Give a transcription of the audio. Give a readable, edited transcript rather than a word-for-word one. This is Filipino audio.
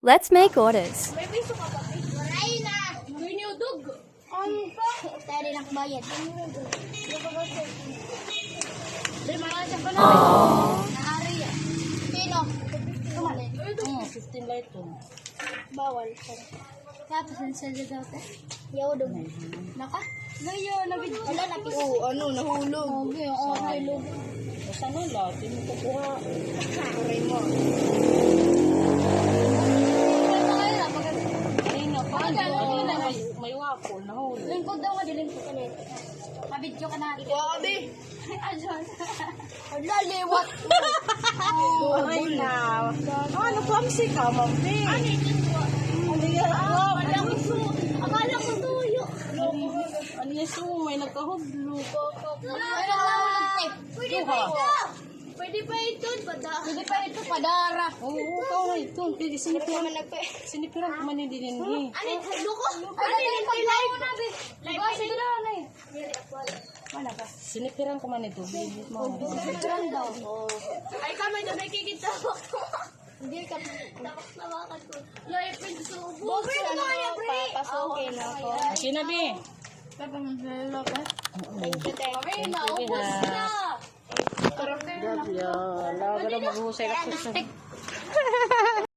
Let's make orders. May piso ka ba? Maray na! Binudog! Ano pa? Tayo rin ang bayad. Binudog. Dali makasya pa na. Naari yan. Sino? Kumali. 15 light to. Bawal. Tapos ang salda daw ta. Yaw daw. Naka? Gaya, nabid. Wala na piso. Oo, ano, nahulog. Okay, nahulog. Basta na lang, tinukukuha. Aray mo. Ay nga, paano? May wapol, nahulog. Lingkod daw nga, dilingkod ka nito. Mabidyo ka na. Ikaw, abi. Adyon. Wala, liwat. Ay na. Ano po ang sika, mami? Ano ito? Ano yan? Akala ko tuyo. Ano yan may nagkahublo. Pwede pa ito. Pwede pa ito. Pwede pa ito. Padara. Oo, ikaw na ito. Sinipiran ko man yung dinindi. Ano ito? Luko? Ano ito? Live na, be. Live na na eh. Wala ba? Sinipiran ko man ito. Bibit mo. Sinipiran daw. Ay, kamay na nakikita ko. Hindi ka tapos nawakan ko. Live na sa ubo. Bobe na kaya, pre. Papasukin ako. Sinabi. Papamaglalala ka? Thank you. Okay, naubos na. Grabe yan. Laga na mag-uhusay ka sa